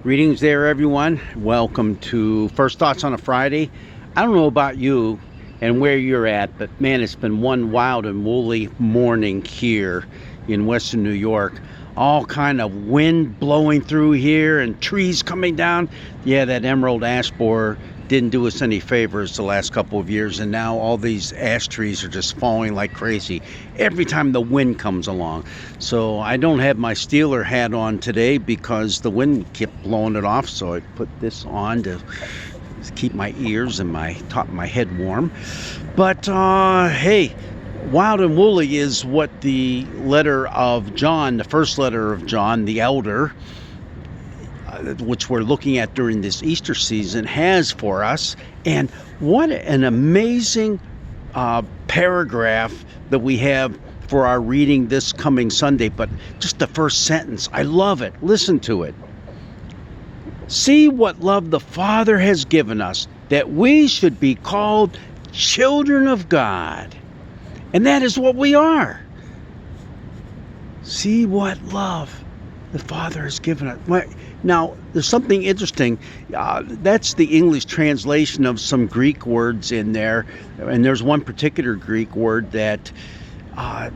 Greetings there, everyone. Welcome to First Thoughts on a Friday. I don't know about you and where you're at, but man, it's been one wild and woolly morning here in Western New York. All kind of wind blowing through here and trees coming down. Yeah, that emerald ash borer didn't do us any favors the last couple of years, and now all these ash trees are just falling like crazy every time the wind comes along. So I don't have my Steeler hat on today because the wind kept blowing it off, so I put this on to keep my ears and my top of my head warm. But hey, wild and woolly is what the letter of John, the first letter of John, the elder, which we're looking at during this Easter season, has for us. And what an amazing paragraph that we have for our reading this coming Sunday. But just the first sentence, I love it. Listen to it. See what love the Father has given us, that we should be called children of God. And that is what we are. See what love the Father has given us. Now, there's something interesting. That's the English translation of some Greek words in there. And there's one particular Greek word that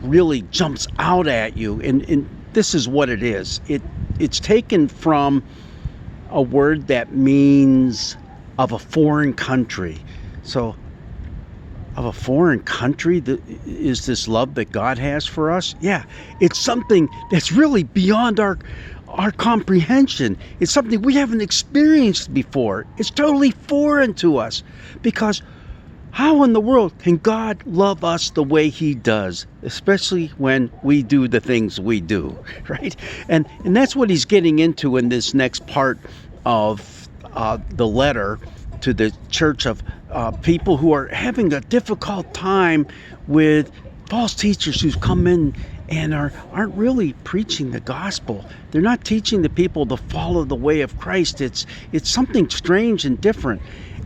really jumps out at you. And this is what it is. It's taken from a word that means of a foreign country. So, of a foreign country, is this love that God has for us? Yeah, it's something that's really beyond our comprehension. It's something we haven't experienced before. It's totally foreign to us, because how in the world can God love us the way He does, especially when we do the things we do, right? And that's what he's getting into in this next part of the letter to the church of people who are having a difficult time with false teachers who've come in and aren't really preaching the gospel. They're not teaching the people to follow the way of Christ. It's something strange and different.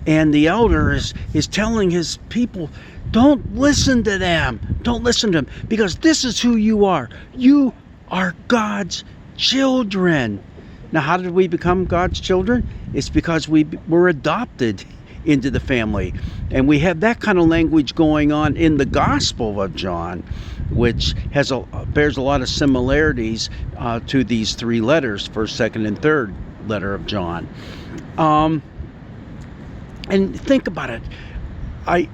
And the elder is telling his people, don't listen to them. Don't listen to them, because this is who you are. You are God's children. Now, how did we become God's children? It's because we were adopted into the family. And we have that kind of language going on in the Gospel of John, which bears a lot of similarities to these three letters, first, second, and third letter of John. And think about it. I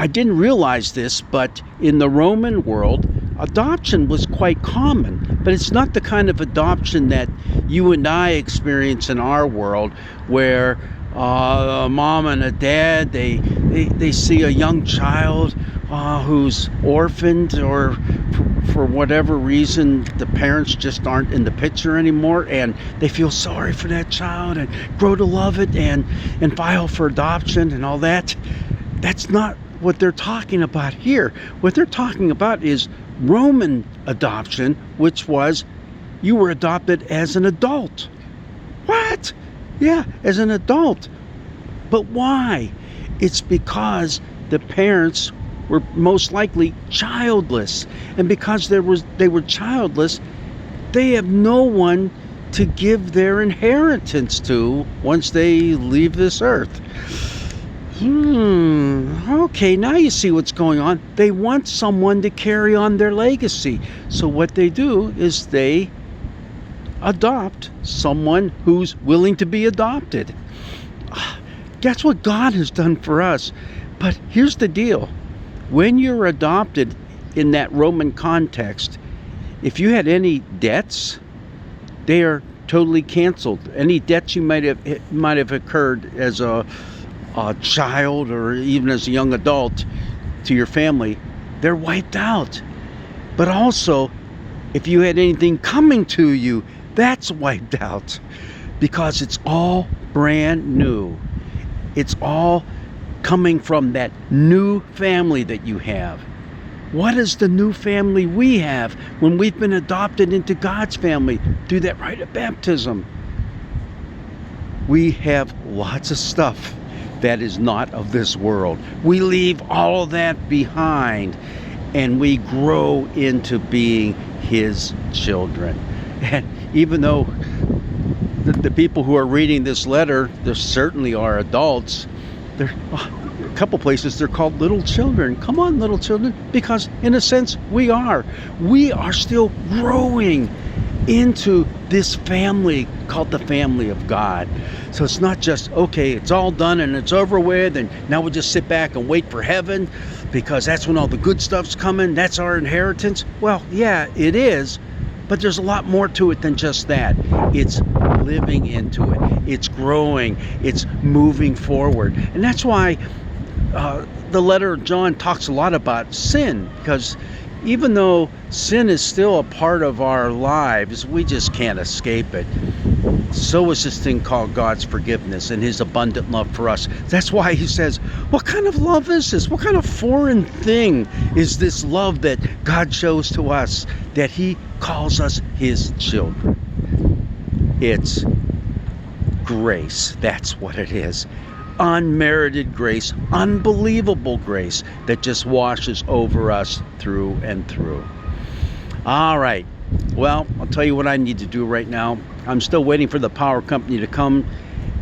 didn't realize this, but in the Roman world, adoption was quite common. But it's not the kind of adoption that you and I experience in our world, where a mom and a dad, they see a young child who's orphaned, or for whatever reason the parents just aren't in the picture anymore, and they feel sorry for that child and grow to love it and file for adoption and all that. That's not what they're talking about here. What they're talking about is Roman adoption, which was you were adopted as an adult. What? Yeah, as an adult. But why? It's because the parents were most likely childless. And because they were childless, they have no one to give their inheritance to once they leave this earth. Okay, now you see what's going on. They want someone to carry on their legacy. So what they do is they adopt someone who's willing to be adopted. That's what God has done for us. But here's the deal. When you're adopted in that Roman context, if you had any debts, they are totally canceled. Any debts you might have occurred as a child or even as a young adult to your family, they're wiped out. But also, if you had anything coming to you, that's wiped out, because it's all brand new. It's all coming from that new family that you have. What is the new family we have when we've been adopted into God's family through that rite of baptism? We have lots of stuff that is not of this world. We leave all of that behind, and we grow into being His children. And even though the people who are reading this letter, there certainly are adults. There, a couple places they're called little children. Come on, little children, because in a sense we are. We are still growing into this family called the family of God. So it's not just, okay, it's all done and it's over with, and now we just sit back and wait for heaven because that's when all the good stuff's coming. That's our inheritance. Well, yeah, it is. But there's a lot more to it than just that. It's living into it. It's growing. It's moving forward. And that's why the letter of John talks a lot about sin, because even though sin is still a part of our lives, we just can't escape it. So is this thing called God's forgiveness and his abundant love for us. That's why he says, what kind of love is this? What kind of foreign thing is this love that God shows to us, that he calls us his children? It's grace. That's what it is. Unmerited grace, unbelievable grace that just washes over us through and through. All right. Well, I'll tell you what I need to do right now. I'm still waiting for the power company to come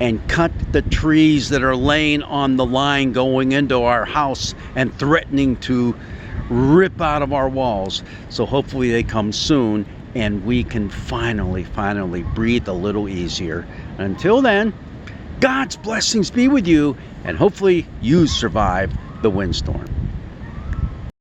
and cut the trees that are laying on the line going into our house and threatening to rip out of our walls. So hopefully they come soon and we can finally breathe a little easier. Until then, God's blessings be with you, and hopefully you survive the windstorm.